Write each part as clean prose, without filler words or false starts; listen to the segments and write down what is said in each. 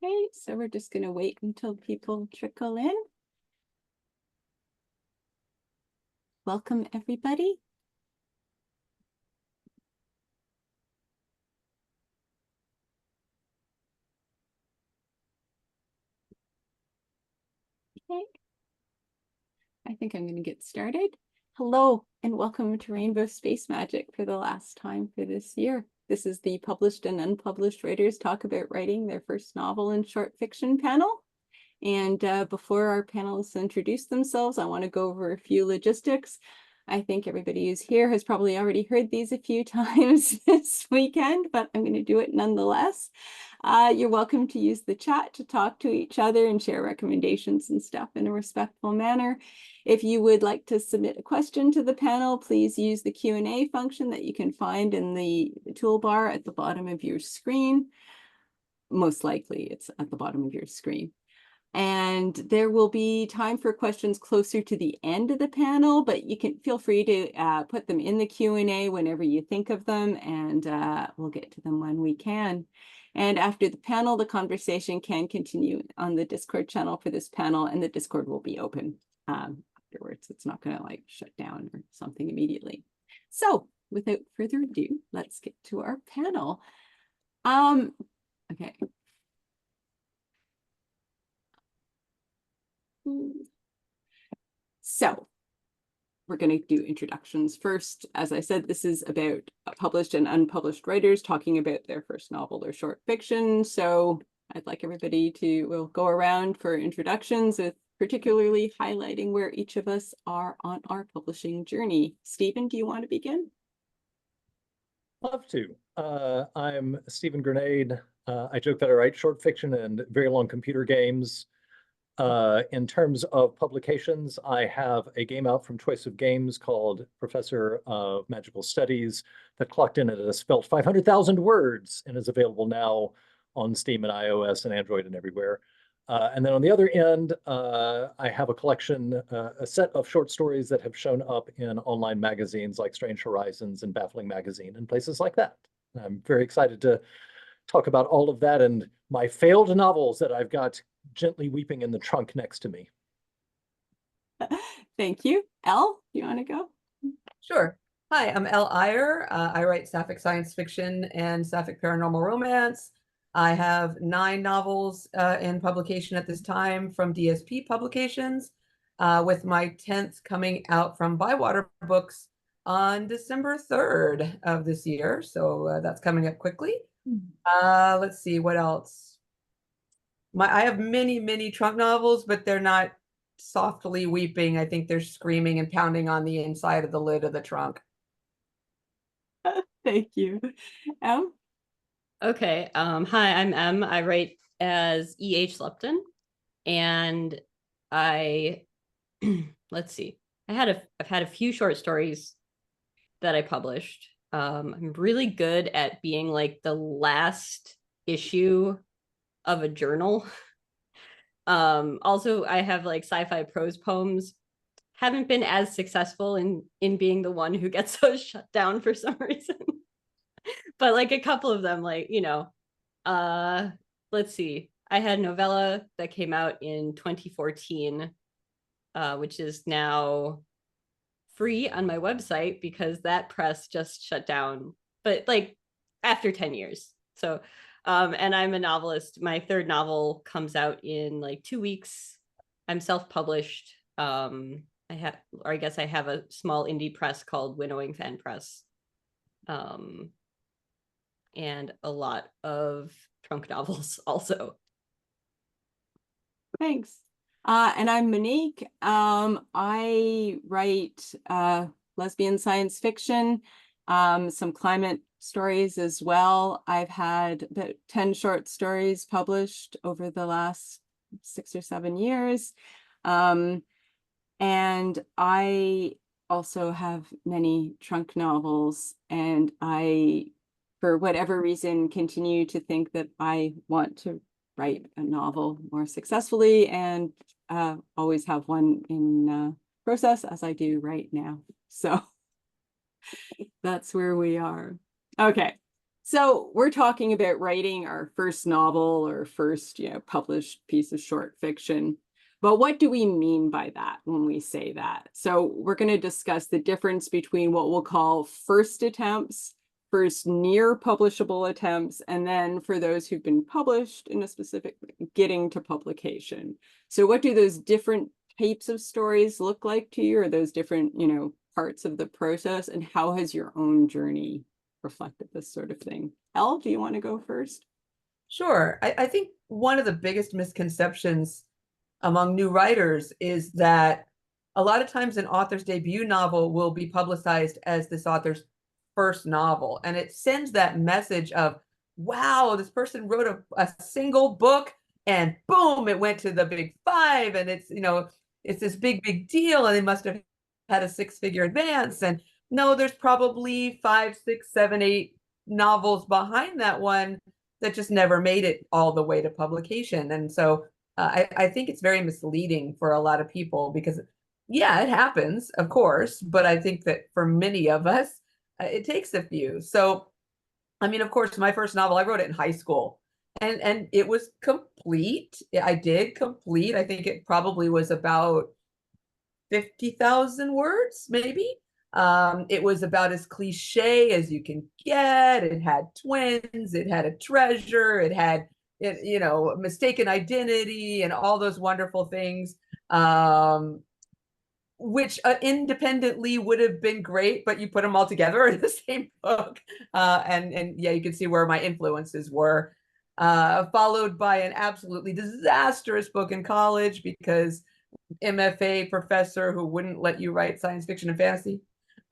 Okay, so we're just going to wait until people trickle in. Welcome, everybody. Okay, I think I'm going to get started. Hello, and welcome to Rainbow Space Magic for the last time for this year. This is the published and unpublished writers talk about writing their first novel and short fiction panel. And before our panelists introduce themselves, I want to go over a few logistics. I think everybody who's here has probably already heard these a few times this weekend, but I'm going to do it nonetheless. You're welcome to use the chat to talk to each other and share recommendations and stuff in a respectful manner. If you would like to submit a question to the panel, please use the Q&A function that you can find in the toolbar at the bottom of your screen. Most likely it's at the bottom of your screen. And there will be time for questions closer to the end of the panel, but you can feel free to put them in the Q&A whenever you think of them, and we'll get to them when we can. And after the panel, the conversation can continue on the Discord channel for this panel, and the Discord will be open afterwards. It's not going to like shut down or something immediately. So without further ado, let's get to our panel. Okay. So we're going to do introductions first. As I said, this is about published and unpublished writers talking about their first novel or short fiction. So I'd like everybody to, we'll go around for introductions, with particularly highlighting where each of us are on our publishing journey. Stephen, do you want to begin? Love to. I'm Stephen Granade. I joke that I write short fiction and very long computer games. In terms of publications, I have a game out from Choice of Games called Professor of Magical Studies that clocked in at a spelt 500,000 words and is available now on Steam and iOS and Android and everywhere. And then on the other end, I have a collection, a set of short stories that have shown up in online magazines like Strange Horizons and Baffling Magazine and places like that. I'm very excited to talk about all of that and my failed novels that I've got gently weeping in the trunk next to me. Thank you. Elle, do you want to go? Sure. Hi, I'm Elle Ire. I write sapphic science fiction and sapphic paranormal romance. I have 9 novels in publication at this time from DSP Publications, with my 10th coming out from Bywater Books on December 3rd of this year. So that's coming up quickly. Let's see, what else? I have many trunk novels, but they're not softly weeping. I think they're screaming and pounding on the inside of the lid of the trunk. Thank you. Em? Okay. Hi, I'm Em. I write as E.H. Lupton, and let's see. I've had a few short stories that I published. I'm really good at being like the last issue of a journal. Also, I have like sci-fi prose poems. Haven't been as successful in being the one who gets those shut down for some reason. But like a couple of them, like, you know, let's see. I had a novella that came out in 2014, which is now free on my website because that press just shut down, but like after 10 years. So, and I'm a novelist. My 3rd novel comes out in like 2 weeks. I'm self-published. I guess I have a small indie press called Winnowing Fan Press. And a lot of trunk novels also. Thanks. And I'm Monique. I write lesbian science fiction, some climate stories as well. I've had about 10 short stories published over the last 6 or 7 years. And I also have many trunk novels, and I, for whatever reason, continue to think that I want to write a novel more successfully, and always have one in process, as I do right now. So that's where we are. Okay, So we're talking about writing our first novel or first, published piece of short fiction. But what do we mean by that when we say that? So we're going to discuss the difference between what we'll call first attempts, first near publishable attempts, and then for those who've been published in a specific, getting to publication. So what do those different types of stories look like to you, or those different, parts of the process, and how has your own journey reflected this sort of thing? Elle, do you want to go first? Sure. I think one of the biggest misconceptions among new writers is that a lot of times an author's debut novel will be publicized as this author's first novel. And it sends that message of, wow, this person wrote a single book and boom, it went to the big five. And it's, it's this big deal. And they must have had a 6-figure advance. And no, there's probably 5, 6, 7, 8 novels behind that one that just never made it all the way to publication. And so I think it's very misleading for a lot of people because, yeah, it happens, of course, but I think that for many of us, it takes a few. So, I mean, of course, my first novel, I wrote it in high school and it was complete. I did complete. I think it probably was about 50,000 words, maybe. It was about as cliche as you can get. It had twins, it had a treasure, it had, mistaken identity and all those wonderful things, which independently would have been great, but you put them all together in the same book. And yeah, you can see where my influences were, followed by an absolutely disastrous book in college because MFA professor who wouldn't let you write science fiction and fantasy.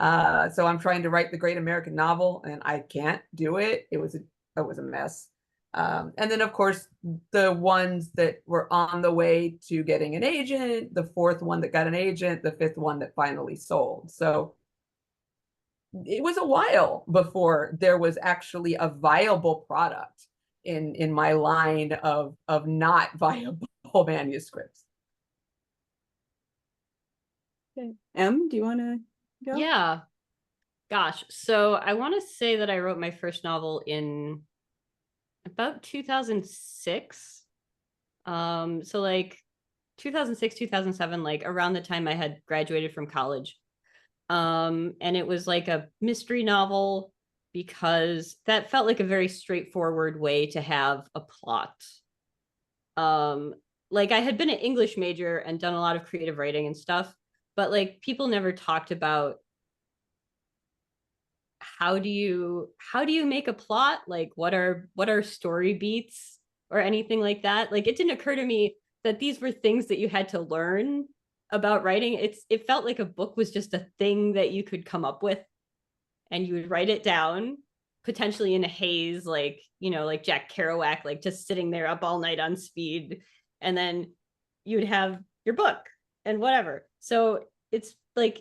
So I'm trying to write the great American novel and I can't do it. It was a mess. And then of course, the ones that were on the way to getting an agent, the 4th one that got an agent, the 5th one that finally sold. So it was a while before there was actually a viable product in my line of not viable manuscripts. Okay. Em, do you want to go? Yeah. Gosh. So I want to say that I wrote my first novel in about 2006. So like 2006, 2007, like around the time I had graduated from college. And it was like a mystery novel because that felt like a very straightforward way to have a plot. Like I had been an English major and done a lot of creative writing and stuff, but like people never talked about how do you make a plot, like what are story beats or anything like that. Like it didn't occur to me that these were things that you had to learn about writing. It felt like a book was just a thing that you could come up with and you would write it down potentially in a haze, like like Jack Kerouac, like just sitting there up all night on speed, and then you'd have your book and whatever. So it's like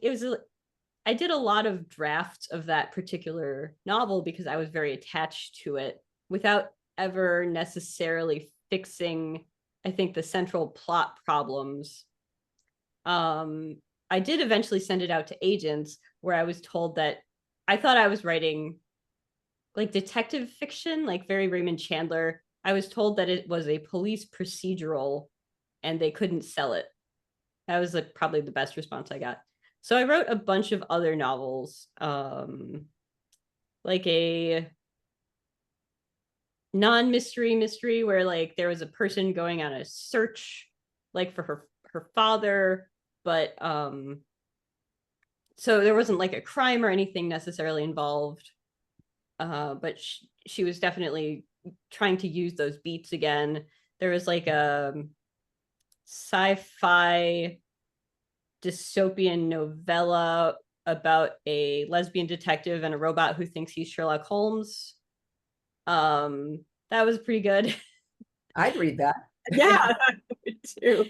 I did a lot of drafts of that particular novel because I was very attached to it without ever necessarily fixing, I think, the central plot problems. I did eventually send it out to agents where I was told that I thought I was writing like detective fiction, like very Raymond Chandler. I was told that it was a police procedural and they couldn't sell it. That was like probably the best response I got. So I wrote a bunch of other novels, like a non-mystery mystery where like there was a person going on a search like for her father, but so there wasn't like a crime or anything necessarily involved, but she was definitely trying to use those beats again. There was like a sci-fi dystopian novella about a lesbian detective and a robot who thinks he's Sherlock Holmes. That was pretty good. I'd read that. Yeah, me too.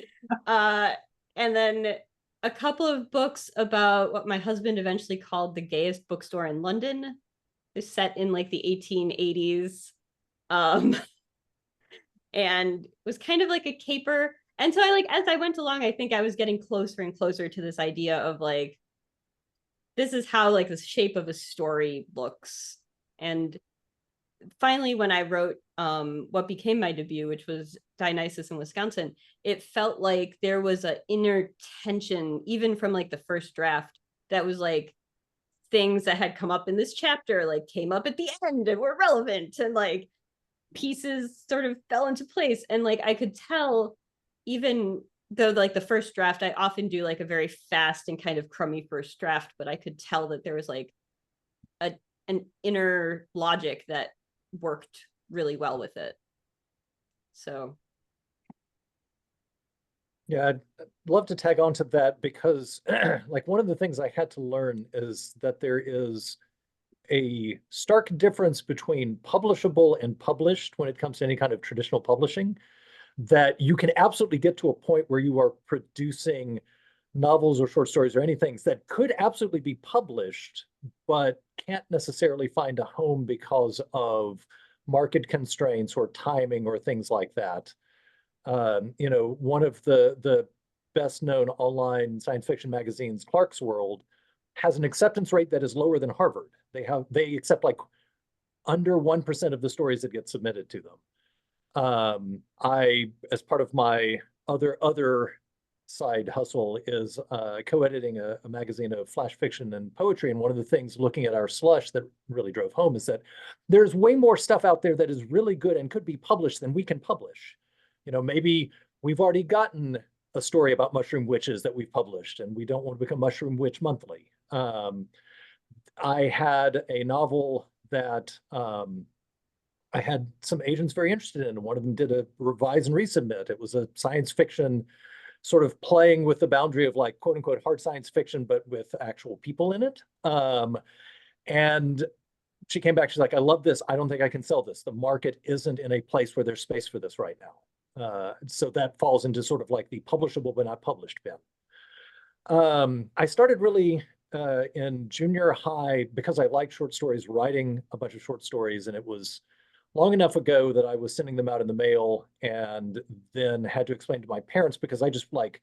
And then a couple of books about what my husband eventually called the gayest bookstore in London. It's set in like the 1880s. And was kind of like a caper. And so I like, as I went along, I think I was getting closer and closer to this idea of like, this is how like the shape of a story looks. And finally, when I wrote what became my debut, which was Dionysus in Wisconsin, it felt like there was an inner tension, even from like the first draft, that was like things that had come up in this chapter, like came up at the end and were relevant, and like pieces sort of fell into place. And like I could tell, even though like the first draft, I often do like a very fast and kind of crummy first draft, but I could tell that there was like an inner logic that worked really well with it. So yeah, I'd love to tag on to that because like one of the things I had to learn is that there is a stark difference between publishable and published when it comes to any kind of traditional publishing, that you can absolutely get to a point where you are producing novels or short stories or anything that could absolutely be published, but can't necessarily find a home because of market constraints or timing or things like that. You know, one of the best known online science fiction magazines, Clark's World, has an acceptance rate that is lower than Harvard. They accept like under 1% of the stories that get submitted to them. I, as part of my other side hustle, is co-editing a magazine of flash fiction and poetry. And one of the things looking at our slush that really drove home is that there's way more stuff out there that is really good and could be published than we can publish. You know, maybe we've already gotten a story about mushroom witches that we've published, and we don't want to become Mushroom Witch Monthly. I had a novel that I had some agents very interested in. One of them did a revise and resubmit. It was a science fiction sort of playing with the boundary of like quote unquote hard science fiction, but with actual people in it. And she came back, she's like, I love this. I don't think I can sell this. The market isn't in a place where there's space for this right now. So that falls into sort of like the publishable but not published bin. I started really in junior high because I liked short stories, writing a bunch of short stories, and it was long enough ago that I was sending them out in the mail and then had to explain to my parents because I just like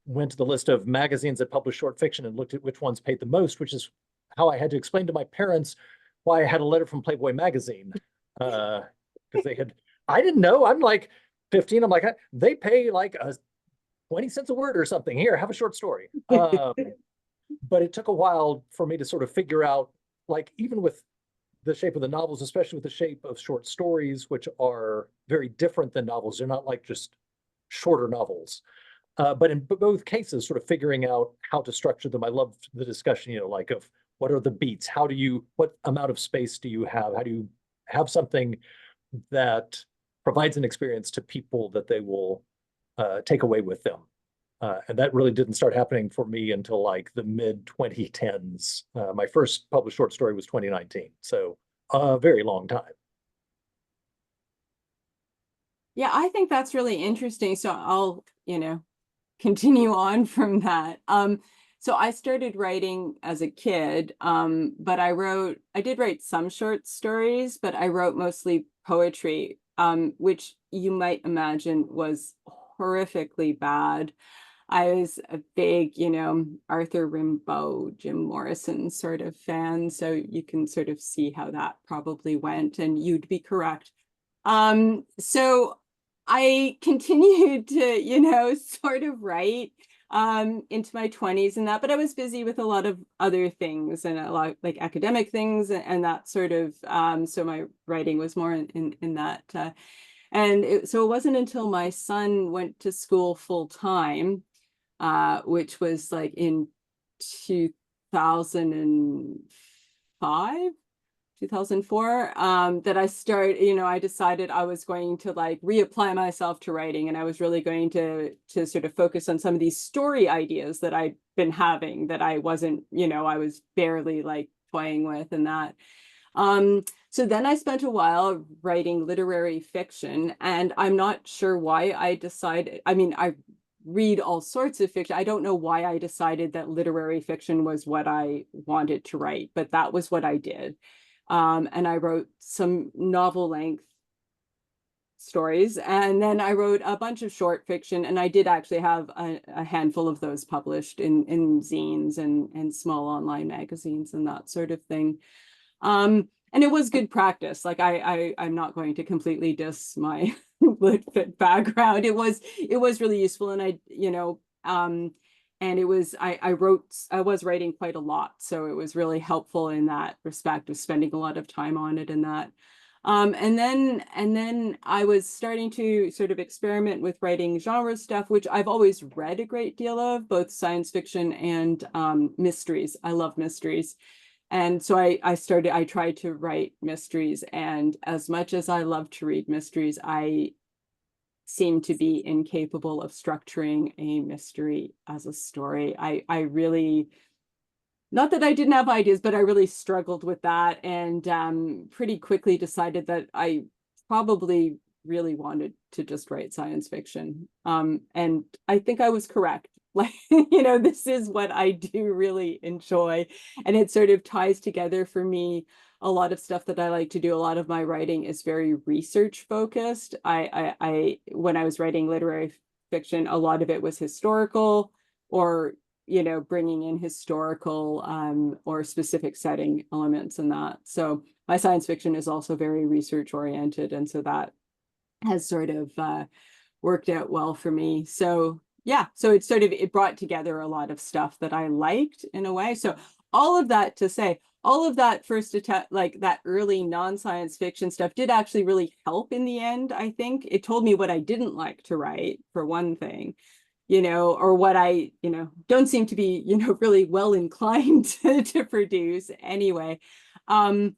went to the list of magazines that publish short fiction and looked at which ones paid the most, which is how I had to explain to my parents why I had a letter from Playboy magazine. Because I didn't know, I'm like 15, I'm like, they pay like 20 cents a word or something. Here, have a short story. But it took a while for me to sort of figure out, like, even with the shape of the novels, especially with the shape of short stories, which are very different than novels. They're not like just shorter novels. But in both cases, sort of figuring out how to structure them. I love the discussion, you know, like of what are the beats? What amount of space do you have? How do you have something that provides an experience to people that they will take away with them? And that really didn't start happening for me until like the mid 2010s. My first published short story was 2019, so a very long time. Yeah, I think that's really interesting. So I'll, continue on from that. So I started writing as a kid, but I did write some short stories, but I wrote mostly poetry, which you might imagine was horrifically bad. I was a big, Arthur Rimbaud, Jim Morrison sort of fan. So you can sort of see how that probably went, and you'd be correct. So I continued to, sort of write into my 20s and that, but I was busy with a lot of other things and a lot like academic things and that sort of, so my writing was more in that. So it wasn't until my son went to school full time, which was like in 2005, 2004, that I decided I was going to like reapply myself to writing, and I was really going to sort of focus on some of these story ideas that I'd been having that I wasn't, I was barely like toying with and that. So then I spent a while writing literary fiction, and I'm not sure why I decided, I read all sorts of fiction. I don't know why I decided that literary fiction was what I wanted to write, but that was what I did. And I wrote some novel length stories, and then I wrote a bunch of short fiction, and I did actually have a handful of those published in zines and small online magazines and that sort of thing. And and it was good practice. Like I'm not going to completely diss my lit fit background. It was really useful, and and it was, I was writing quite a lot, so it was really helpful in that respect of spending a lot of time on it and that. And then I was starting to sort of experiment with writing genre stuff, which I've always read a great deal of, both science fiction and mysteries. I love mysteries. And so I tried to write mysteries, and as much as I love to read mysteries, I seem to be incapable of structuring a mystery as a story. I really, not that I didn't have ideas, but I really struggled with that, and pretty quickly decided that I probably really wanted to just write science fiction. And I think I was correct. Like, this is what I do really enjoy. And it sort of ties together for me a lot of stuff that I like to do. A lot of my writing is very research focused. When I was writing literary fiction, a lot of it was historical, or bringing in historical or specific setting elements in that. So my science fiction is also very research oriented, and so that has sort of worked out well for me. So yeah, so it brought together a lot of stuff that I liked in a way. So all of that to say, all of that first attempt, like that early non-science fiction stuff, did actually really help in the end. I think it told me what I didn't like to write, for one thing, or what I, don't seem to be, really well inclined to produce anyway. But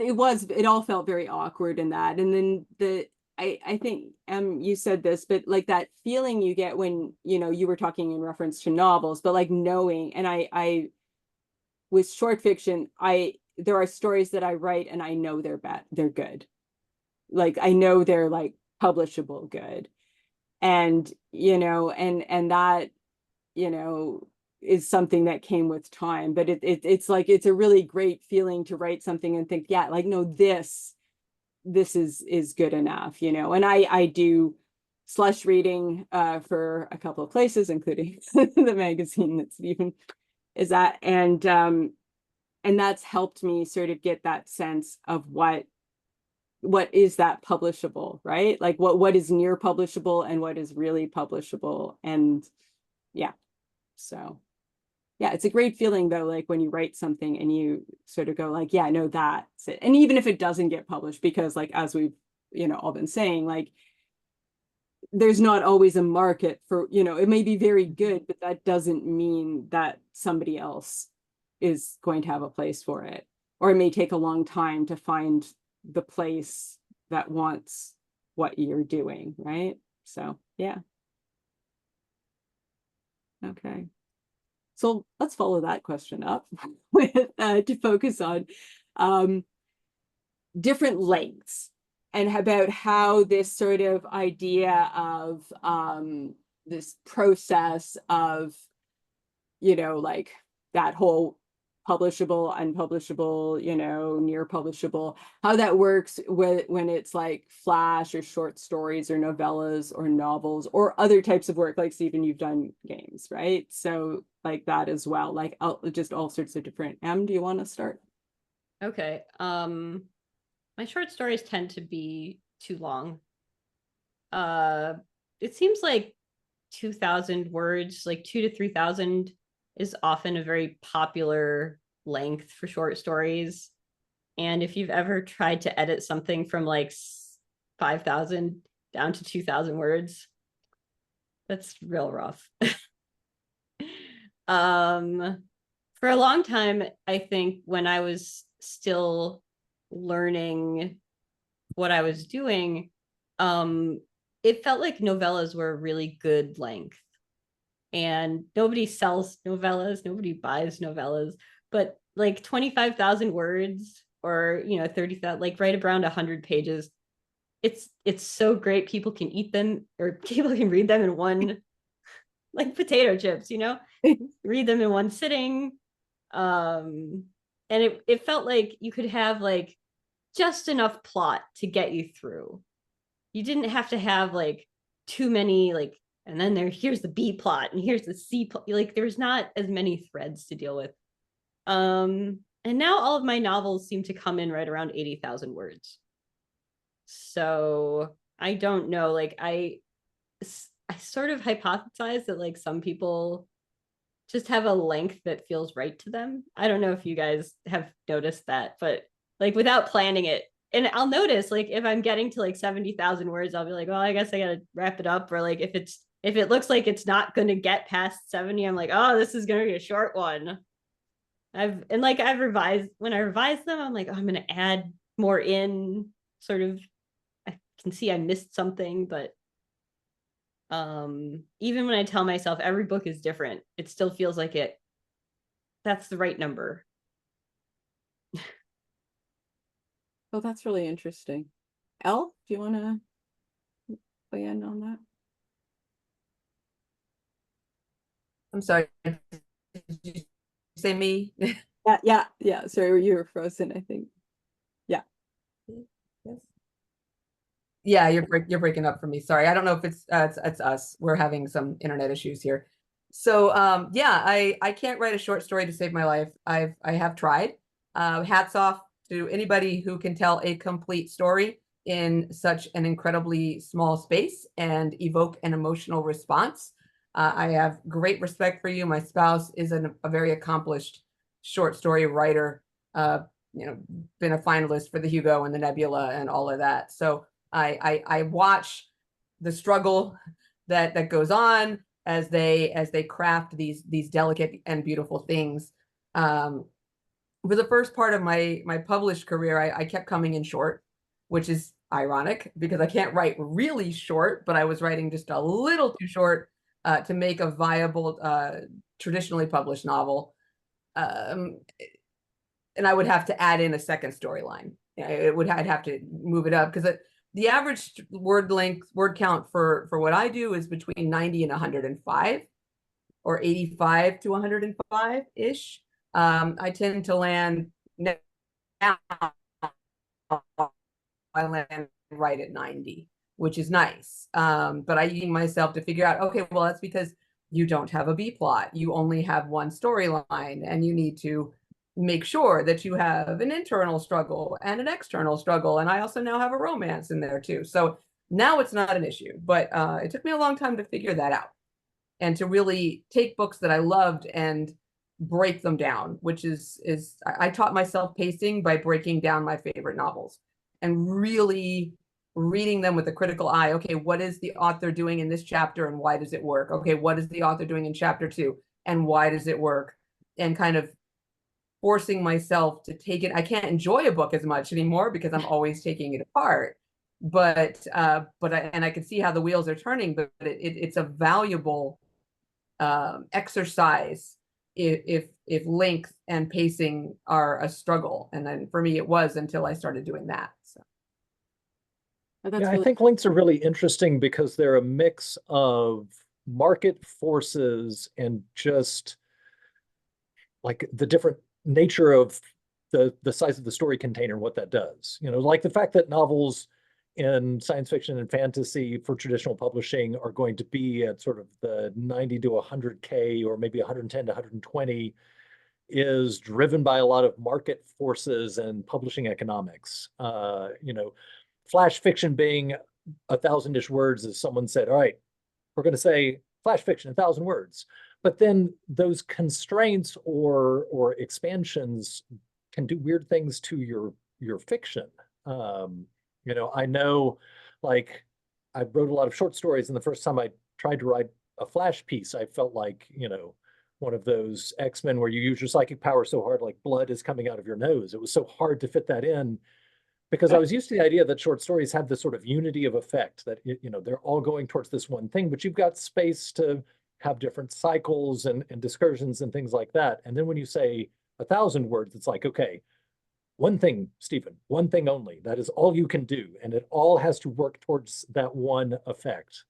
it all felt very awkward in that. And then I think you said this, but like that feeling you get when, you were talking in reference to novels, but like knowing, and I with short fiction, there are stories that I write and I know they're good. Like I know they're like publishable good. And, and that, is something that came with time, but it's like, it's a really great feeling to write something and think, yeah, like, no, this is good enough, and I do slush reading for a couple of places, including the magazine that Stephen is at. And that's helped me sort of get that sense of what is that publishable, right? Like what is near publishable and what is really publishable. And yeah, so yeah, it's a great feeling though, like when you write something and you sort of go like, yeah, no, that's it. And even if it doesn't get published, because like, as we've, all been saying, like, there's not always a market for, it may be very good, but that doesn't mean that somebody else is going to have a place for it. Or it may take a long time to find the place that wants what you're doing, right? So yeah. Okay. So let's follow that question up with to focus on different lengths, and about how this sort of idea of this process of, like that whole publishable, unpublishable, near publishable, how that works when it's like flash or short stories or novellas or novels or other types of work, like Stephen, you've done games, right? So like that as well, like just all sorts of different. Do you want to start? Okay. My short stories tend to be too long. It seems like 2,000 words, like 2,000 to 3,000 is often a very popular length for short stories. And if you've ever tried to edit something from like 5,000 down to 2,000 words, that's real rough. For a long time, I think when I was still learning what I was doing, it felt like novellas were a really good length. And nobody sells novellas, nobody buys novellas, but like 25,000 words or 30,000, like right around 100 pages, it's so great. People can eat them, or people can read them in one, like potato chips, read them in one sitting. And it felt like you could have like just enough plot to get you through. You didn't have to have like too many, like, and then here's the B plot and here's the C plot. Like there's not as many threads to deal with. And now all of my novels seem to come in right around 80,000 words. So I don't know, like I sort of hypothesize that like some people just have a length that feels right to them. I don't know if you guys have noticed that, but like without planning it, and I'll notice like if I'm getting to like 70,000 words, I'll be like, well, I guess I gotta wrap it up. Or like if it looks like it's not gonna get past 70, I'm like, oh, this is gonna be a short one. I've revised when I revise them, I'm like, oh, I'm gonna add more in sort of. I can see I missed something, but even when I tell myself every book is different, it still feels like that's the right number. Oh, that's really interesting. Elle, do you want to weigh in on that? I'm sorry. Did you say me? Yeah. Sorry, you were frozen, I think. Yeah. Yes. Yeah, you're breaking up for me. Sorry. I don't know if it's us. We're having some internet issues here. So yeah, I can't write a short story to save my life. I have tried. Hats off to anybody who can tell a complete story in such an incredibly small space and evoke an emotional response. I have great respect for you. My spouse is a very accomplished short story writer. You know, been a finalist for the Hugo and the Nebula and all of that. So I watch the struggle that goes on as they craft these delicate and beautiful things. For the first part of my published career, I kept coming in short, which is ironic because I can't write really short, but I was writing just a little too short to make a viable traditionally published novel. And I would have to add in a second storyline. I'd have to move it up because the average word count for what I do is between 90 and 105 or 85 to 105 ish. I tend to land now, I land right at 90, which is nice. But I use myself to figure out, okay, well, that's because you don't have a B plot. You only have one storyline, and you need to make sure that you have an internal struggle and an external struggle. And I also now have a romance in there too. So now it's not an issue, but it took me a long time to figure that out and to really take books that I loved and break them down, which is I taught myself pacing by breaking down my favorite novels and really reading them with a critical eye. Okay, what is the author doing in this chapter and why does it work? Okay, what is the author doing in chapter 2 and why does it work? And kind of forcing myself to take it. I can't enjoy a book as much anymore because I'm always taking it apart. But I can see how the wheels are turning, but it's a valuable exercise if length and pacing are a struggle. And then for me, it was until I started doing that. So. That's Yeah, really I think links are really interesting because they're a mix of market forces and just like the different nature of the size of the story container and what that does. You know, like the fact that novels in science fiction and fantasy for traditional publishing are going to be at sort of the 90 to 100K or maybe 110 to 120 is driven by a lot of market forces and publishing economics. You know, flash fiction being 1,000-ish words, as someone said, all right, we're going to say flash fiction, 1,000 words. But then those constraints or expansions can do weird things to your fiction. You know, I know, like, I wrote a lot of short stories, and the first time I tried to write a flash piece, I felt like, you know, one of those X-Men where you use your psychic power so hard, like blood is coming out of your nose. It was so hard to fit that in because I was used to the idea that short stories have this sort of unity of effect that, you know, they're all going towards this one thing, but you've got space to have different cycles and discursions and things like that. And then when you say 1,000 words, it's like, okay, one thing, Stephen, one thing only. That is all you can do. And it all has to work towards that one effect.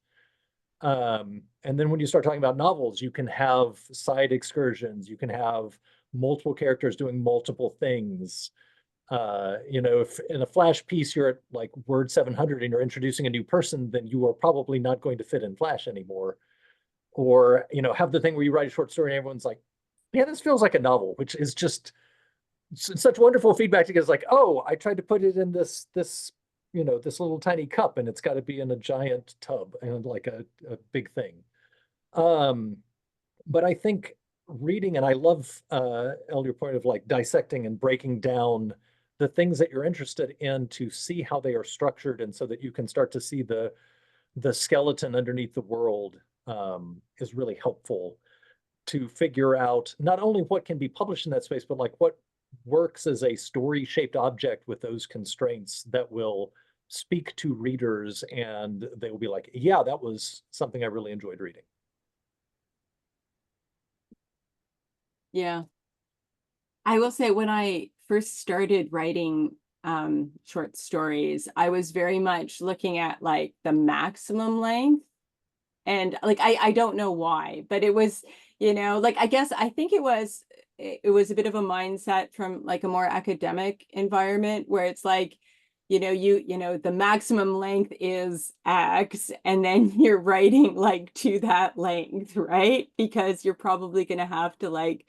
And then when you start talking about novels, you can have side excursions. You can have multiple characters doing multiple things. You know, if in a flash piece you're at like word 700 and you're introducing a new person, then you are probably not going to fit in flash anymore. Or, you know, have the thing where you write a short story and everyone's like, yeah, this feels like a novel, which is just such wonderful feedback to get. It's like, oh, I tried to put it in this this little tiny cup, and it's got to be in a giant tub and like a big thing. But I think reading, and I love your point of like dissecting and breaking down the things that you're interested in to see how they are structured, and so that you can start to see the skeleton underneath the world, is really helpful to figure out not only what can be published in that space, but like what works as a story-shaped object with those constraints that will speak to readers, and they will be like, yeah, that was something I really enjoyed reading. Yeah. I will say when I first started writing short stories, I was very much looking at like the maximum length. And like I don't know why, but it was, like I think it was a bit of a mindset from like a more academic environment where it's like, the maximum length is X, and then you're writing like to that length, right? Because you're probably going to have to like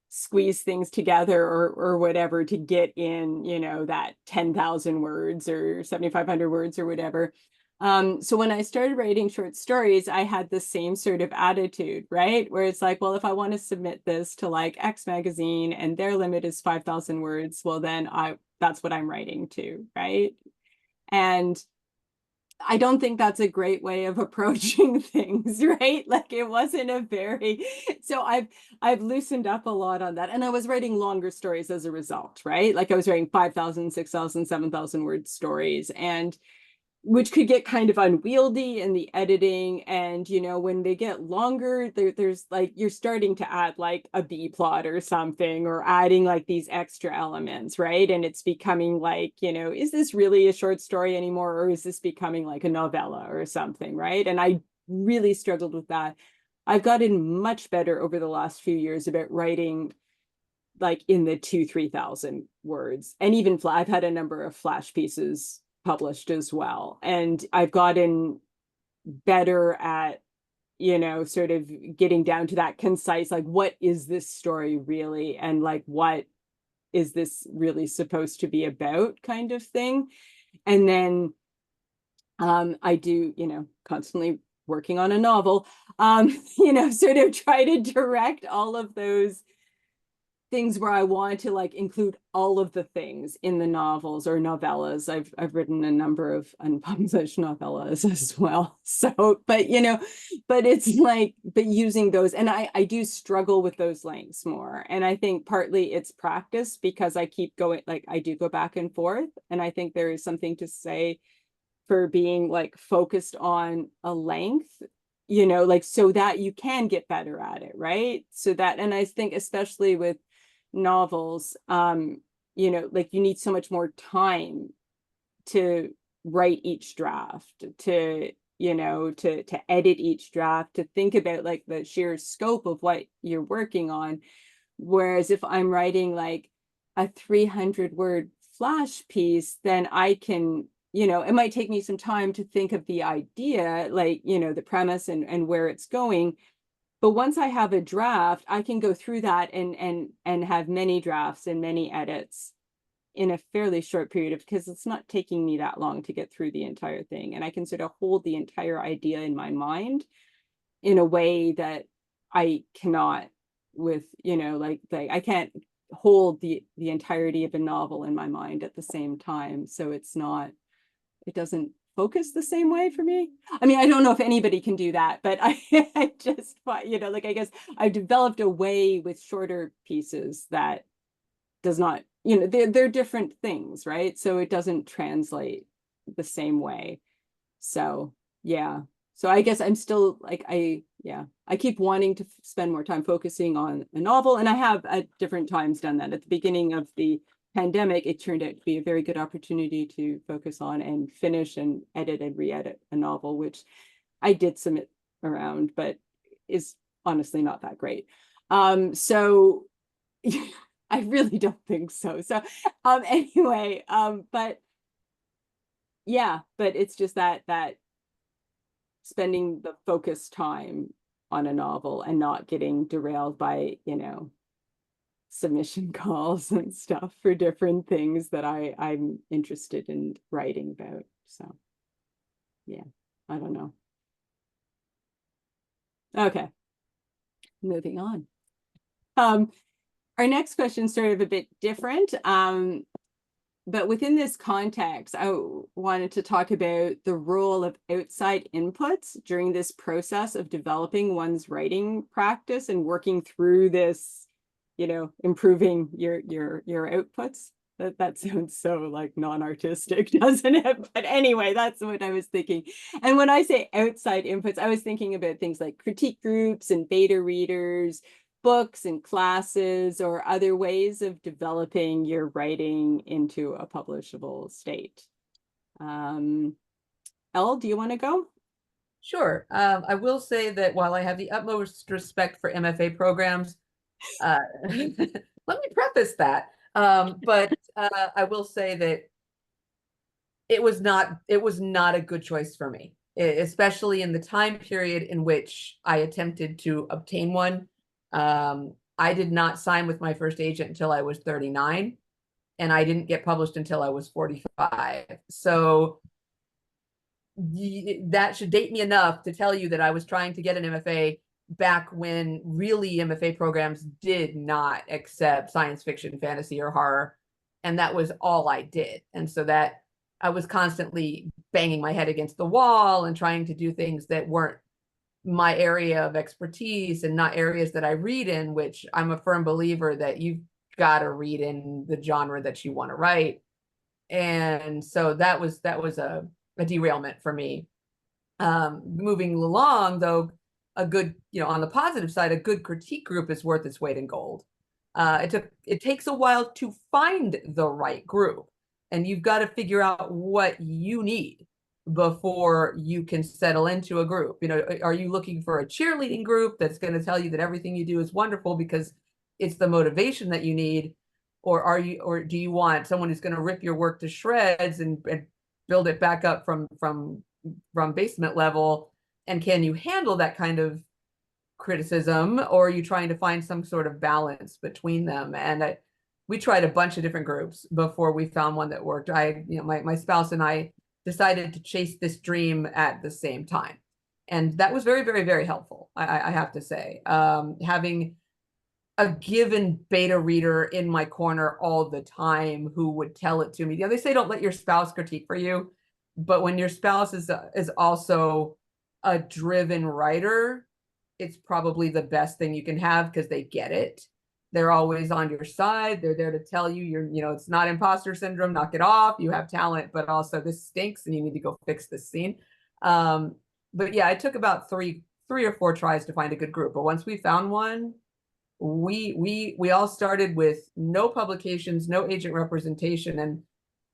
squeeze things together or whatever to get in, that 10,000 words or 7,500 words or whatever. So when I started writing short stories, I had the same sort of attitude, right? Where it's like, well, if I want to submit this to like X magazine and their limit is 5,000 words, well, then that's what I'm writing to, right? And I don't think that's a great way of approaching things, right? Like it wasn't so I've loosened up a lot on that. And I was writing longer stories as a result, right? Like I was writing 5,000, 6,000, 7,000 word stories, and which could get kind of unwieldy in the editing. And, when they get longer, there's like, you're starting to add like a B plot or something, or adding like these extra elements, right? And it's becoming like, is this really a short story anymore? Or is this becoming like a novella or something, right? And I really struggled with that. I've gotten much better over the last few years about writing like in the 2,000-3,000 words. And even I've had a number of flash pieces published as well. And I've gotten better at, sort of getting down to that concise, like, what is this story really? And like, what is this really supposed to be about kind of thing? And then I do, constantly working on a novel, sort of try to direct all of those things where I want to like include all of the things in the novels or novellas. I've written a number of unpublished novellas as well. So, but it's like, but using those, and I do struggle with those lengths more. And I think partly it's practice because I keep going, like I do go back and forth. And I think there is something to say for being like focused on a length, like so that you can get better at it, right? So that, and I think especially with novels, like you need so much more time to write each draft, to edit each draft, to think about like the sheer scope of what you're working on. Whereas if I'm writing like a 300 word flash piece, then I can, it might take me some time to think of the idea, like, the premise and where it's going. But once I have a draft, I can go through that and have many drafts and many edits in a fairly short period because it's not taking me that long to get through the entire thing. And I can sort of hold the entire idea in my mind in a way that I cannot with, like I can't hold the entirety of a novel in my mind at the same time. So it doesn't focus the same way for me. I mean, I don't know if anybody can do that, but I just, like, I guess I've developed a way with shorter pieces that does not, they're different things, right? So it doesn't translate the same way. So, yeah. So I guess I'm still like, I keep wanting to spend more time focusing on a novel. And I have at different times done that. At the beginning of the pandemic, it turned out to be a very good opportunity to focus on and finish and edit and re-edit a novel, which I did submit around, but is honestly not that great. So I really don't think so. So anyway, but yeah, but it's just that spending the focused time on a novel and not getting derailed by, submission calls and stuff for different things that I'm interested in writing about. So yeah, I don't know. Okay, moving on. Our next question is sort of a bit different. But within this context, I wanted to talk about the role of outside inputs during this process of developing one's writing practice and working through this, you know, improving your outputs. That sounds so like non-artistic, doesn't it? But anyway, that's what I was thinking. And when I say outside inputs, I was thinking about things like critique groups and beta readers, books and classes, or other ways of developing your writing into a publishable state. Elle, do you want to go? Sure. I will say that while I have the utmost respect for MFA programs, let me preface that. But I will say that it was not a good choice for me, especially in the time period in which I attempted to obtain one. I did not sign with my first agent until I was 39, and I didn't get published until I was 45. So that should date me enough to tell you that I was trying to get an MFA back when really MFA programs did not accept science fiction, fantasy, or horror. And that was all I did. And so that I was constantly banging my head against the wall and trying to do things that weren't my area of expertise and not areas that I read in, which I'm a firm believer that you've got to read in the genre that you want to write. And so that was a derailment for me. Moving along, though, a good, on the positive side, a good critique group is worth its weight in gold. It takes a while to find the right group, and you've got to figure out what you need before you can settle into a group. Are you looking for a cheerleading group that's going to tell you that everything you do is wonderful because it's the motivation that you need? Or do you want someone who's going to rip your work to shreds and build it back up from basement level? And can you handle that kind of criticism, or are you trying to find some sort of balance between them? And we tried a bunch of different groups before we found one that worked. My spouse and I decided to chase this dream at the same time, and that was very, very, very helpful. I have to say, having a given beta reader in my corner all the time who would tell it to me. They say don't let your spouse critique for you, but when your spouse is also a driven writer, it's probably the best thing you can have because they get it. They're always on your side. They're there to tell you it's not imposter syndrome, knock it off. You have talent, but also this stinks and you need to go fix this scene. But yeah, it took about three or four tries to find a good group. But once we found one, we all started with no publications, no agent representation. And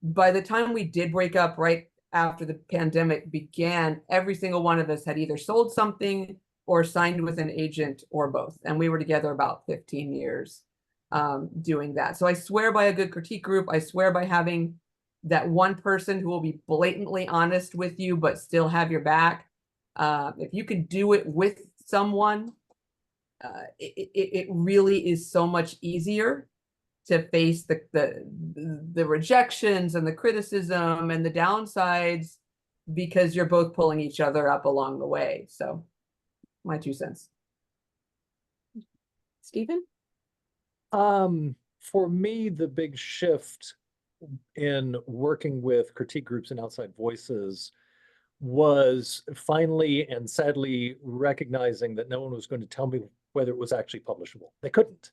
by the time we did break up right after the pandemic began, every single one of us had either sold something or signed with an agent or both. And we were together about 15 years doing that. So I swear by a good critique group. I swear by having that one person who will be blatantly honest with you, but still have your back. If you can do it with someone, it really is so much easier to face the rejections and the criticism and the downsides because you're both pulling each other up along the way. So my 2 cents. Stephen? For me, the big shift in working with critique groups and outside voices was finally and sadly recognizing that no one was going to tell me whether it was actually publishable. They couldn't.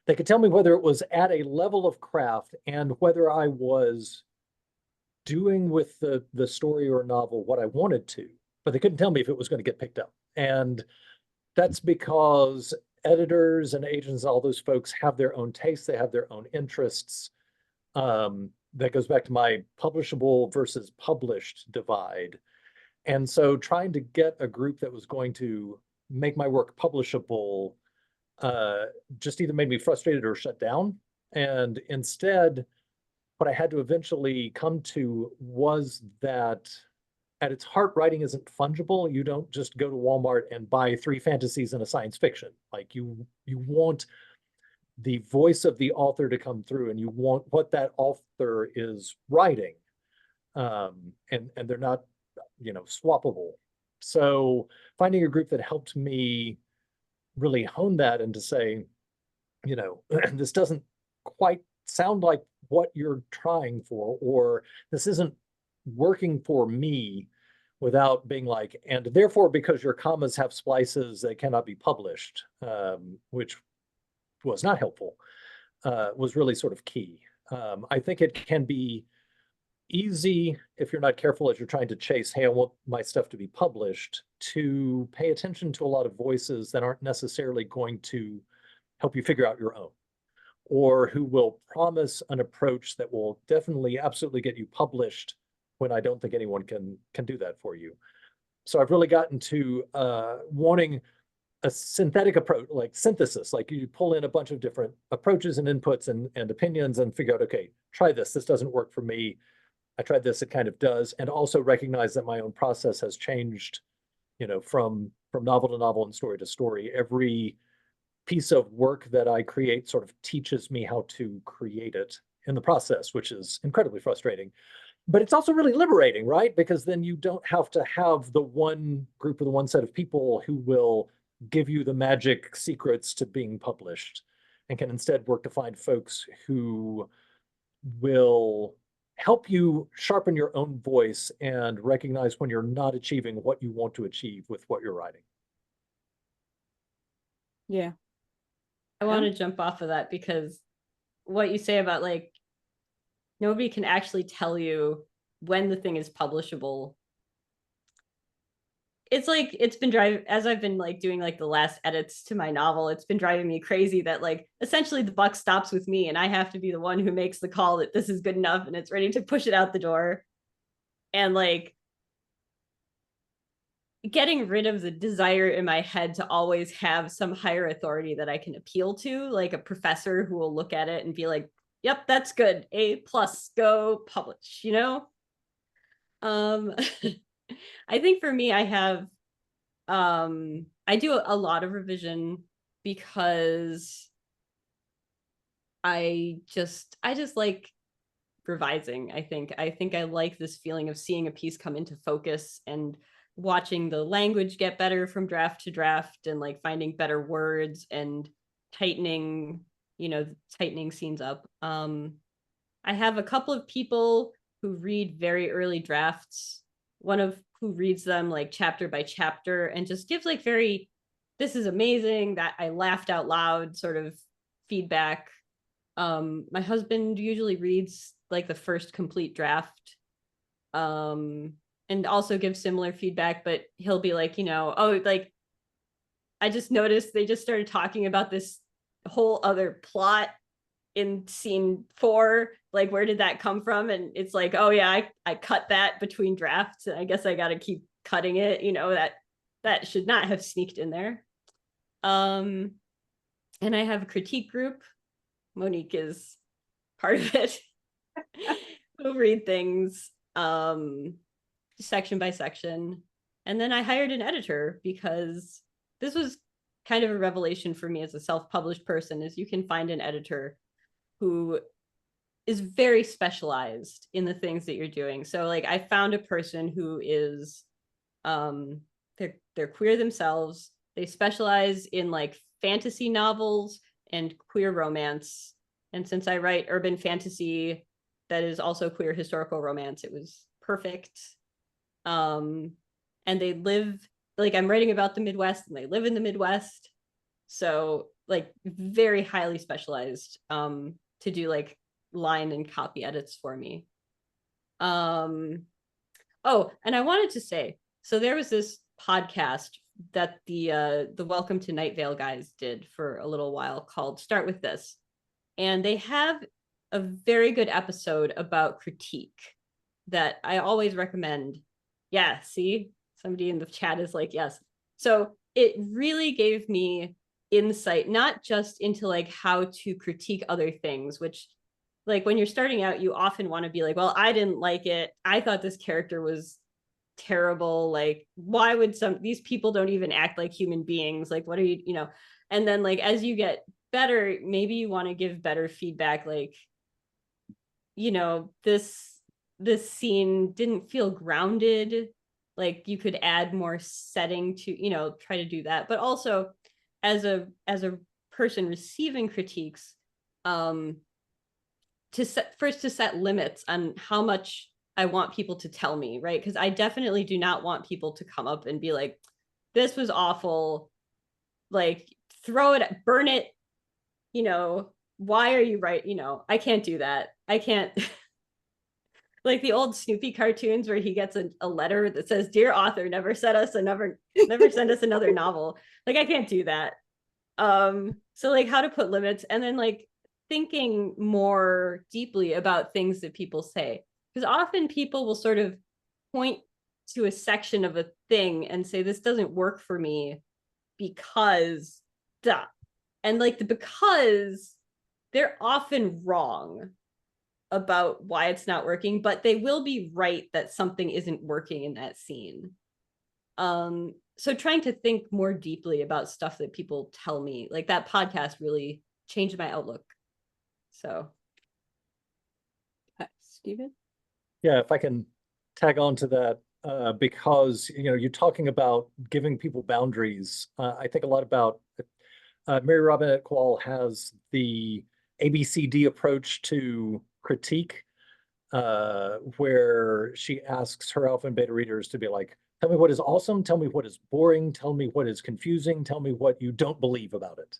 They could tell me whether it was at a level of craft and whether I was doing with the story or novel what I wanted to, but they couldn't tell me if it was going to get picked up. And that's because editors and agents, all those folks have their own tastes, they have their own interests. That goes back to my publishable versus published divide. And so trying to get a group that was going to make my work publishable just either made me frustrated or shut down. And instead, what I had to eventually come to was that at its heart, writing isn't fungible. You don't just go to Walmart and buy 3 fantasies and a science fiction. Like you want the voice of the author to come through, and you want what that author is writing. And they're not, swappable. So finding a group that helped me really hone that and to say, this doesn't quite sound like what you're trying for, or this isn't working for me, without being like, and therefore, because your commas have splices, they cannot be published, which was not helpful, was really sort of key. I think it can be easy, if you're not careful as you're trying to chase, hey, I want my stuff to be published, to pay attention to a lot of voices that aren't necessarily going to help you figure out your own, or who will promise an approach that will definitely absolutely get you published when I don't think anyone can do that for you. So I've really gotten to wanting a synthetic approach, like synthesis, like you pull in a bunch of different approaches and inputs and opinions and figure out, okay, try this. This doesn't work for me. I tried this, it kind of does. And also recognize that my own process has changed, from novel to novel and story to story. Every piece of work that I create sort of teaches me how to create it in the process, which is incredibly frustrating. But it's also really liberating, right? Because then you don't have to have the one group or the one set of people who will give you the magic secrets to being published, and can instead work to find folks who will help you sharpen your own voice and recognize when you're not achieving what you want to achieve with what you're writing. Yeah. I want to jump off of that, because what you say about like nobody can actually tell you when the thing is publishable. It's like, it's been driving, as I've been like doing like the last edits to my novel, it's been driving me crazy that like essentially the buck stops with me and I have to be the one who makes the call that this is good enough and it's ready to push it out the door. And like getting rid of the desire in my head to always have some higher authority that I can appeal to, like a professor who will look at it and be like, yep, that's good, A+, go publish, I think for me, I have, I do a lot of revision because I just like revising. I think I like this feeling of seeing a piece come into focus and watching the language get better from draft to draft, and like finding better words and tightening scenes up. I have a couple of people who read very early drafts, one of who reads them like chapter by chapter and just gives like very, this is amazing, that I laughed out loud sort of feedback. My husband usually reads like the first complete draft, and also gives similar feedback, but he'll be like, oh, like I just noticed they just started talking about this whole other plot in scene 4, like where did that come from? And it's like, oh yeah, I cut that between drafts, and I guess I got to keep cutting it, that should not have sneaked in there. And I have a critique group. Monique is part of it. We'll read things section by section. And then I hired an editor, because this was kind of a revelation for me as a self-published person, is you can find an editor who is very specialized in the things that you're doing. So like I found a person who is they're queer themselves. They specialize in like fantasy novels and queer romance. And since I write urban fantasy that is also queer historical romance, it was perfect. And they live, like I'm writing about the Midwest and they live in the Midwest. So like very highly specialized to do like line and copy edits for me. Oh, and I wanted to say, so there was this podcast that the Welcome to Night Vale guys did for a little while called Start With This. And they have a very good episode about critique that I always recommend. Yeah, see, somebody in the chat is like, yes. So it really gave me insight, not just into like how to critique other things, which like when you're starting out, you often want to be like, well, I didn't like it. I thought this character was terrible. Like, why would these people don't even act like human beings? Like, what are you, and then like, as you get better, maybe you want to give better feedback, like, this scene didn't feel grounded, like you could add more setting to, try to do that. But also as a person receiving critiques, to set limits on how much I want people to tell me, right? Because I definitely do not want people to come up and be like, this was awful, like throw it, burn it, why are you right? I can't do that. I can't. Like the old Snoopy cartoons where he gets a letter that says, "Dear author, never send us another novel." Like I can't do that. So like how to put limits, and then like thinking more deeply about things that people say, because often people will sort of point to a section of a thing and say, this doesn't work for me because duh. And like because they're often wrong about why it's not working, but they will be right that something isn't working in that scene. So trying to think more deeply about stuff that people tell me, like that podcast really changed my outlook. So Stephen? Yeah, if I can tag on to that, because you're talking about giving people boundaries. I think a lot about Mary Robinette Kowal has the ABCD approach to critique, where she asks her alpha and beta readers to be like, tell me what is awesome, tell me what is boring, tell me what is confusing, tell me what you don't believe about it.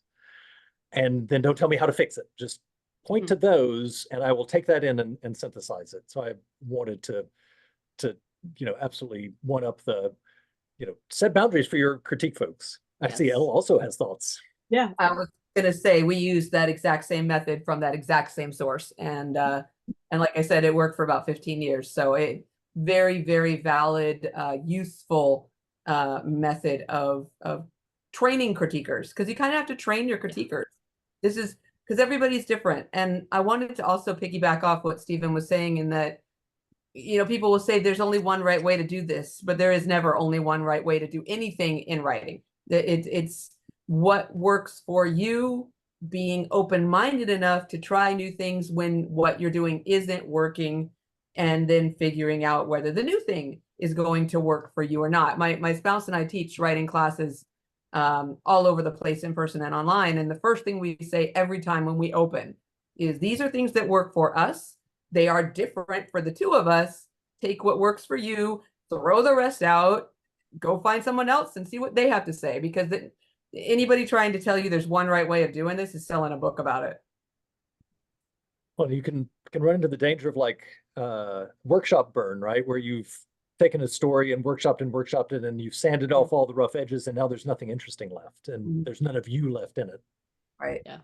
And then don't tell me how to fix it. Just point to those and I will take that in and synthesize it. So I wanted to absolutely one up the, set boundaries for your critique folks. I see Elle also has thoughts. Yeah, I was gonna say we use that exact same method from that exact same source, and like I said, it worked for about 15 years. So it very, very valid, useful method of training critiquers, because you kind of have to train your critiquers. This is because everybody's different, and I wanted to also piggyback off what Stephen was saying in that people will say there's only one right way to do this, but there is never only one right way to do anything in writing. It's what works for you, being open-minded enough to try new things when what you're doing isn't working, and then figuring out whether the new thing is going to work for you or not. My spouse and I teach writing classes all over the place, in person and online. And the first thing we say every time when we open is, these are things that work for us. They are different for the two of us. Take what works for you, throw the rest out, go find someone else and see what they have to say. Because anybody trying to tell you there's one right way of doing this is selling a book about it. Well, you can run into the danger of like workshop burn, right? Where you've taken a story and workshopped it and you've sanded off all the rough edges and now there's nothing interesting left and there's none of you left in it. Right. Yeah.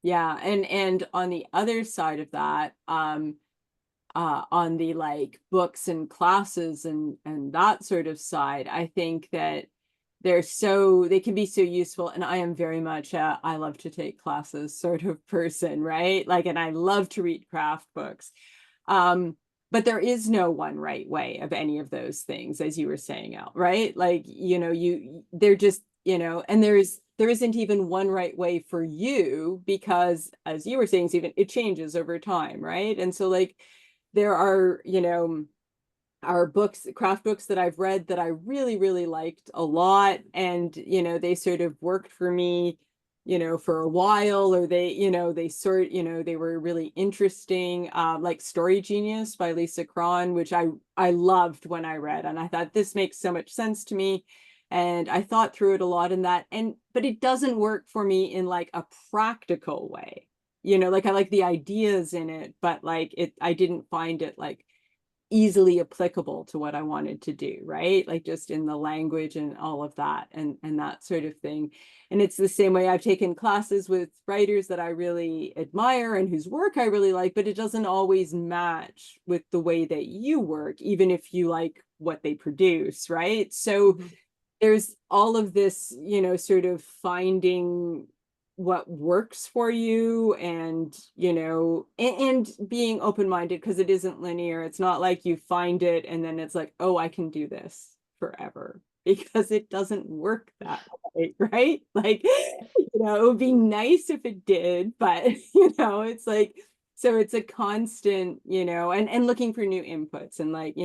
Yeah, and on the other side of that, on the like books and classes and that sort of side, I think that they can be so useful. And I am very much I love to take classes sort of person, right? Like, and I love to read craft books. But there is no one right way of any of those things, as you were saying, Elle, right? Like, they're just, and there isn't even one right way for you, because as you were saying, Stephen, it changes over time, right? And so like there are, our books, craft books that I've read that I really, really liked a lot. And, they sort of worked for me, for a while, or they were really interesting, like Story Genius by Lisa Cron, which I loved when I read, and I thought this makes so much sense to me. And I thought through it a lot in that, but it doesn't work for me in like a practical way, like I like the ideas in it, but like I didn't find it like easily applicable to what I wanted to do, right? Like just in the language and all of that and that sort of thing. And it's the same way I've taken classes with writers that I really admire and whose work I really like, but it doesn't always match with the way that you work, even if you like what they produce, right? So there's all of this, sort of finding what works for you and, and being open-minded, because it isn't linear. It's not like you find it and then it's like, oh, I can do this forever. because it doesn't work that way, right? Like, it would be nice if it did, but it's like, so it's a constant, and looking for new inputs and like,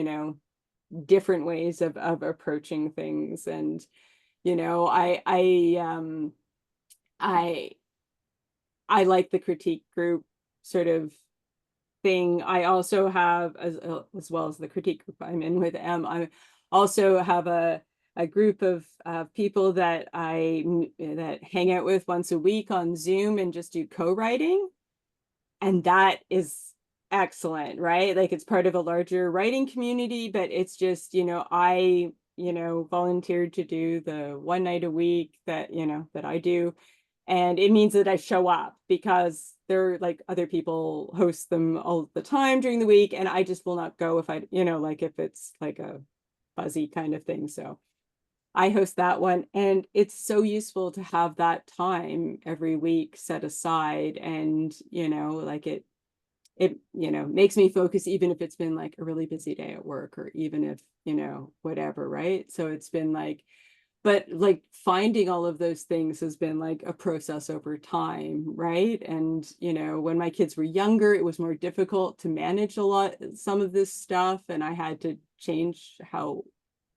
different ways of approaching things. And, I like the critique group sort of thing. I also have, as well as the critique group I'm in with I also have a group of people that that hang out with once a week on Zoom and just do co-writing. And that is excellent, right? Like, it's part of a larger writing community, but it's just, I volunteered to do the one night a week that that I do. And it means that I show up, because they're like, other people host them all the time during the week, and I just will not go if I like, if it's like a buzzy kind of thing. So I host that one, and it's so useful to have that time every week set aside. And like, it makes me focus, even if it's been like a really busy day at work, or even if whatever, right? So it's been like, but like, finding all of those things has been like a process over time, right? And when my kids were younger, it was more difficult to manage some of this stuff, and I had to change how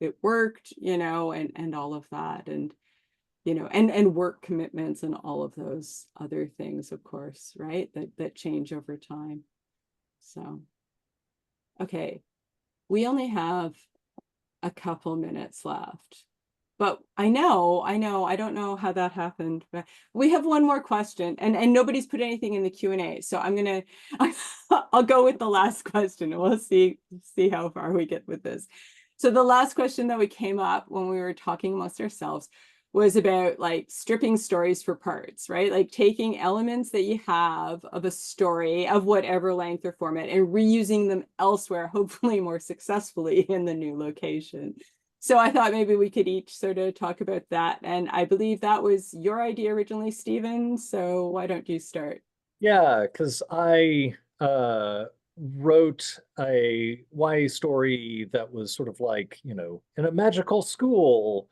it worked, and all of that. And and work commitments and all of those other things, of course, right, that change over time. So, okay, we only have a couple minutes left, but I don't know how that happened, but we have one more question, and nobody's put anything in the Q&A, so I'll go with the last question, and we'll see how far we get with this. So the last question that we came up when we were talking amongst ourselves was about like stripping stories for parts, right? Like taking elements that you have of a story of whatever length or format and reusing them elsewhere, hopefully more successfully in the new location. So I thought maybe we could each sort of talk about that. And I believe that was your idea originally, Stephen. So why don't you start? Yeah, because I wrote a YA story that was sort of like, in a magical school,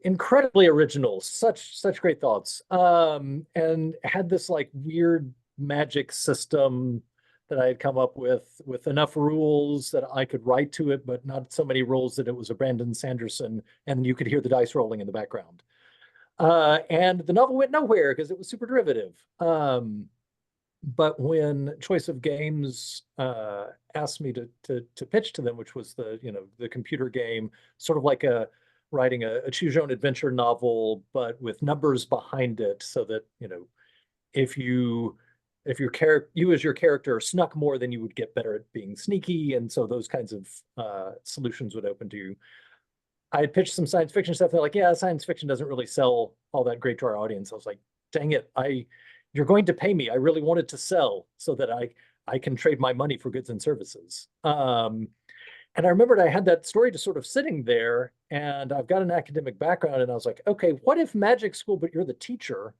incredibly original, such great thoughts. And had this like weird magic system that I had come up with enough rules that I could write to it, but not so many rules that it was a Brandon Sanderson, and you could hear the dice rolling in the background. And the novel went nowhere because it was super derivative. But when Choice of Games asked me to pitch to them, which was the computer game, sort of like writing a choose your own adventure novel, but with numbers behind it, so that if you as your character snuck more, then you would get better at being sneaky, and so those kinds of solutions would open to you. I had pitched some science fiction stuff. They're like, yeah, science fiction doesn't really sell all that great to our audience. I was like, dang it, you're going to pay me. I really wanted to sell so that I can trade my money for goods and services. And I remembered I had that story just sort of sitting there, and I've got an academic background, and I was like, okay, what if magic school, but you're the teacher?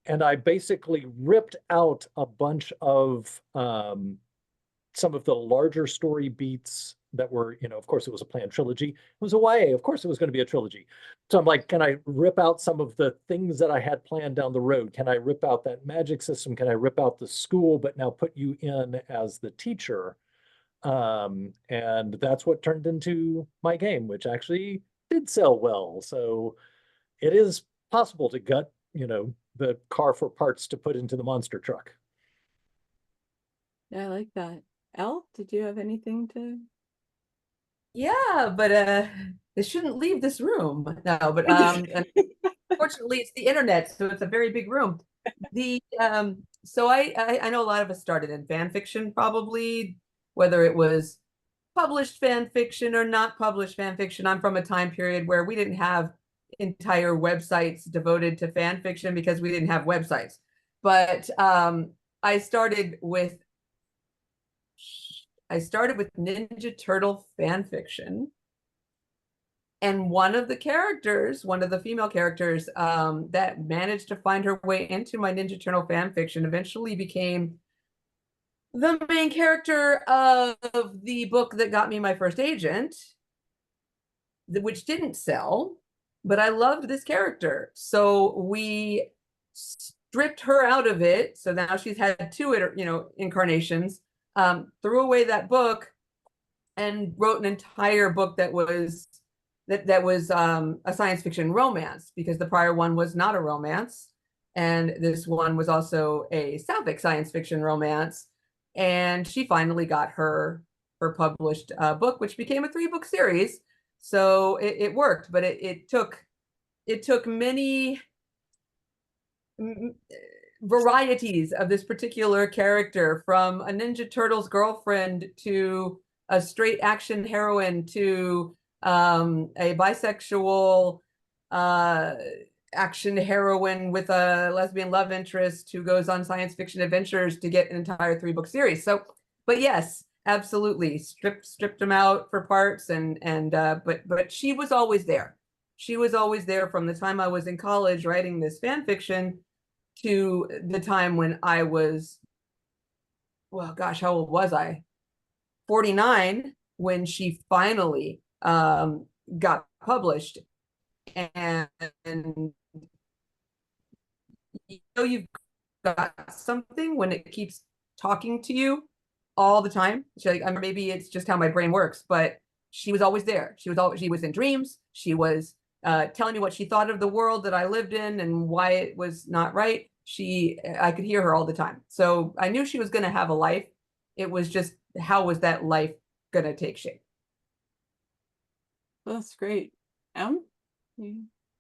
And I basically ripped out a bunch of some of the larger story beats that were, of course, it was a planned trilogy. It was a YA. Of course, it was going to be a trilogy. So I'm like, can I rip out some of the things that I had planned down the road? Can I rip out that magic system? Can I rip out the school, but now put you in as the teacher? And that's what turned into my game, which actually did sell well. So it is possible to gut, the car for parts to put into the monster truck. Yeah, I like that. Elle, did you have anything to? Yeah, but they shouldn't leave this room. No, but and fortunately it's the internet, so it's a very big room. So I know a lot of us started in fan fiction, probably, whether it was published fan fiction or not published fan fiction. I'm from a time period where we didn't have entire websites devoted to fan fiction because we didn't have websites. But I started with Ninja Turtle fan fiction. And one of the female characters that managed to find her way into my Ninja Turtle fan fiction eventually became the main character of the book that got me my first agent. which didn't sell, but I loved this character. So we stripped her out of it. So now she's had two, incarnations, threw away that book and wrote an entire book that was a science fiction romance, because the prior one was not a romance. And this one was also a sapphic science fiction romance. And she finally got her published book, which became a 3-book series. So it worked, but it took many varieties of this particular character, from a Ninja Turtles girlfriend to a straight action heroine to a bisexual action heroine with a lesbian love interest who goes on science fiction adventures to get an entire 3-book series. So, but yes, absolutely, stripped them out for parts, but she was always there. She was always there from the time I was in college writing this fan fiction to the time when I was, well, gosh, how old was I? 49, when she finally got published. And you've got something when it keeps talking to you all the time. Maybe it's just how my brain works, but she was always there. She was in dreams. She was telling me what she thought of the world that I lived in and why it was not right. I could hear her all the time. So I knew she was going to have a life. It was just, how was that life going to take shape? That's great.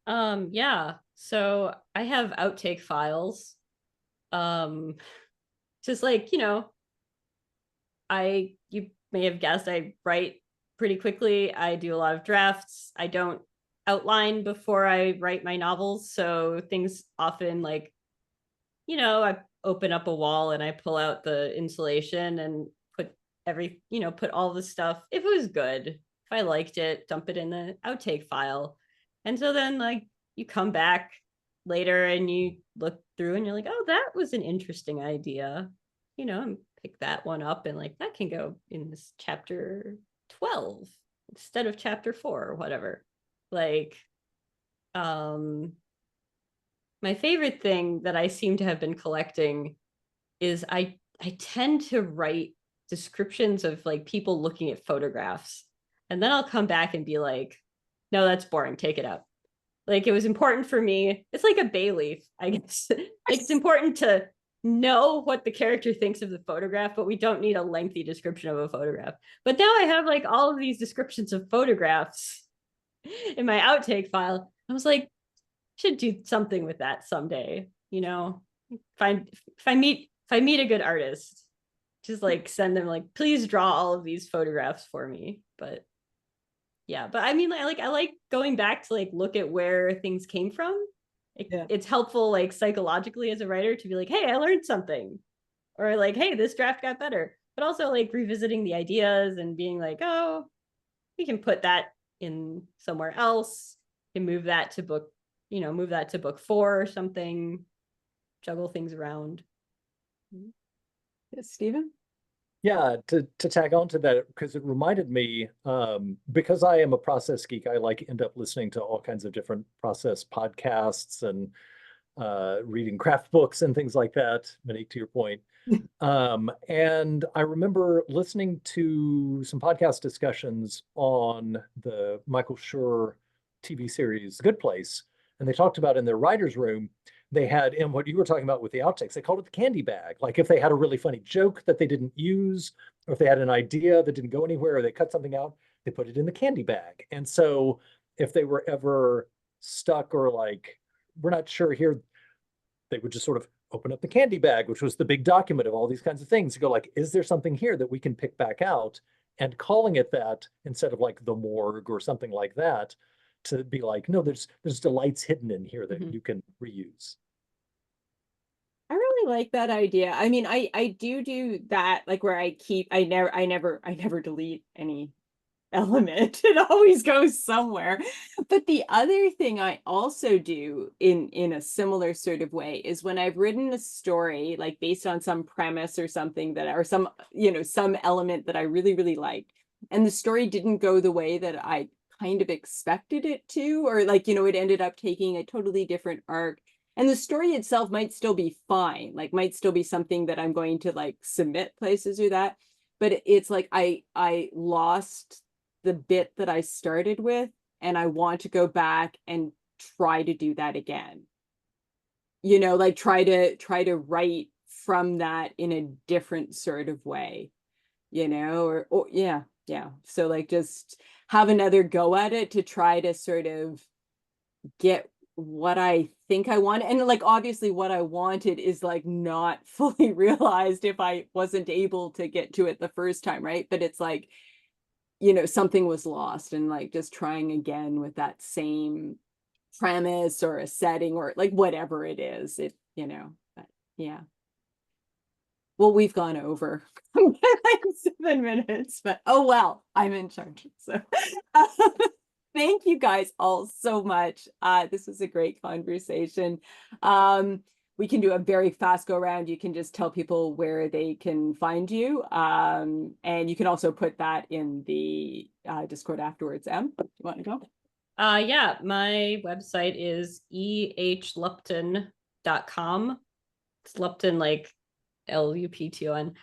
Yeah. So I have outtake files. Just like, you may have guessed, I write pretty quickly. I do a lot of drafts. I don't outline before I write my novels. So things often I open up a wall and I pull out the insulation and put all the stuff, if it was good, if I liked it, dump it in the outtake file. And so then you come back later and you look through and you're like, oh, that was an interesting idea, and pick that one up, and that can go in this chapter 12 instead of chapter 4 or whatever. My favorite thing that I seem to have been collecting is I tend to write descriptions of people looking at photographs, and then I'll come back and be like, no, that's boring, take it out. It was important for me. It's like a bay leaf, I guess. It's important to know what the character thinks of the photograph, but we don't need a lengthy description of a photograph. But now I have all of these descriptions of photographs in my outtake file. I was like, should do something with that someday. If I meet a good artist, just send them please draw all of these photographs for me. But yeah, but I mean, I like going back to look at where things came from. It's helpful psychologically as a writer to be like, hey, I learned something, or hey, this draft got better. But also revisiting the ideas and being oh, we can put that in somewhere else and move that to book 4 or something, juggle things around. Yes, Stephen? Yeah, to tag on to that, because it reminded me, because I am a process geek, I end up listening to all kinds of different process podcasts and reading craft books and things like that, Monique, to your point. And I remember listening to some podcast discussions on the Michael Schur TV series, The Good Place, and they talked about in their writer's room, they had, in what you were talking about with the outtakes, they called it the candy bag. If they had a really funny joke that they didn't use, or if they had an idea that didn't go anywhere, or they cut something out, they put it in the candy bag. And so if they were ever stuck or we're not sure here, they would just sort of open up the candy bag, which was the big document of all these kinds of things, to go is there something here that we can pick back out? And calling it that instead of the morgue or something like that, to be no, there's delights hidden in here that you can reuse. I really like that idea. I mean, I do that, where I never delete any element. It always goes somewhere. But the other thing I also do in a similar sort of way is when I've written a story based on some premise or something or some element that I really, really liked, and the story didn't go the way that I kind of expected it to, or like, you know, it ended up taking a totally different arc. And the story itself might still be fine, like might still be something that I'm going to like submit places or that. But it's like I lost the bit that I started with, and I want to go back and try to do that again. You know, like try to write from that in a different sort of way, you know, or yeah. So like just have another go at it to try to sort of get what I think I want. And like obviously what I wanted is like not fully realized if I wasn't able to get to it the first time, right? But it's like, you know, something was lost, and like just trying again with that same premise or a setting or like whatever it is, it, you know, but yeah. Well, we've gone over like 7 minutes, but oh well, I'm in charge. So thank you guys all so much. This was a great conversation. We can do a very fast go around. You can just tell people where they can find you. And you can also put that in the Discord afterwards. Em, do you want to go? Yeah, my website is ehlupton.com. It's Lupton like Lupton.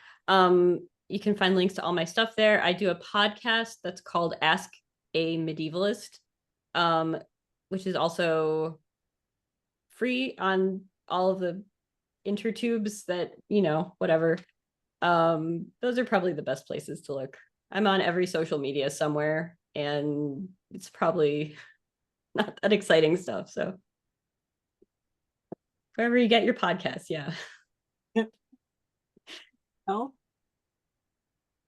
You can find links to all my stuff there. I do a podcast that's called Ask a Medievalist, which is also free on all of the intertubes that, you know, whatever. Those are probably the best places to look. I'm on every social media somewhere, and it's probably not that exciting stuff. So wherever you get your podcasts, yeah. Oh,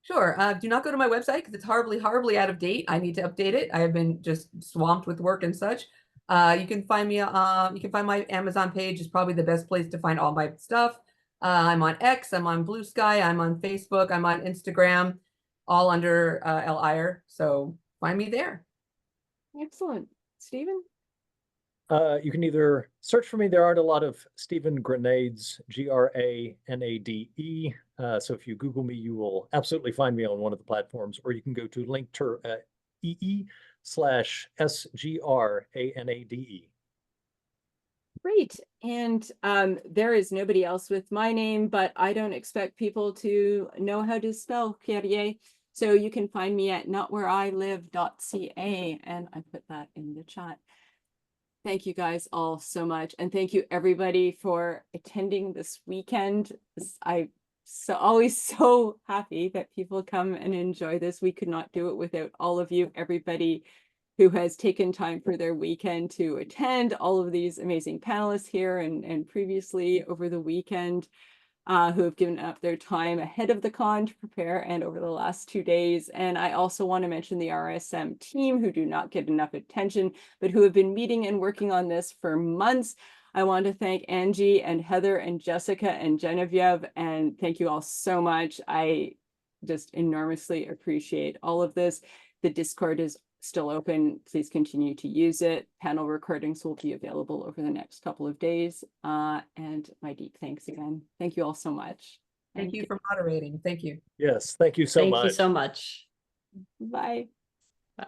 Sure. Do not go to my website because it's horribly out of date. I need to update it. I have been just swamped with work and such. You can find me. You can find my Amazon page is probably the best place to find all my stuff. I'm on X. I'm on Blue Sky. I'm on Facebook. I'm on Instagram, all under Elle Ire. So find me there. excellent. Stephen? You can either search for me. There aren't a lot of Stephen Granades, Granade. So if you Google me, you will absolutely find me on one of the platforms, or you can go to link.ee/SGRANADE. Great. And there is nobody else with my name, but I don't expect people to know how to spell Cuillerier. So you can find me at notwhereilive.ca, and I put that in the chat. Thank you guys all so much. And thank you everybody for attending this weekend. I'm always so happy that people come and enjoy this. We could not do it without all of you, everybody who has taken time for their weekend to attend, all of these amazing panelists here and previously over the weekend. Who have given up their time ahead of the con to prepare and over the last 2 days. And I also want to mention the RSM team who do not get enough attention, but who have been meeting and working on this for months. I want to thank Angie and Heather and Jessica and Genevieve, and thank you all so much. I just enormously appreciate all of this. The Discord is still open. Please continue to use it. Panel recordings will be available over the next couple of days. And my deep thanks again. Thank you all so much. Thank you for moderating. Thank you. Yes, thank you so much. Thank you so much. Bye. Bye.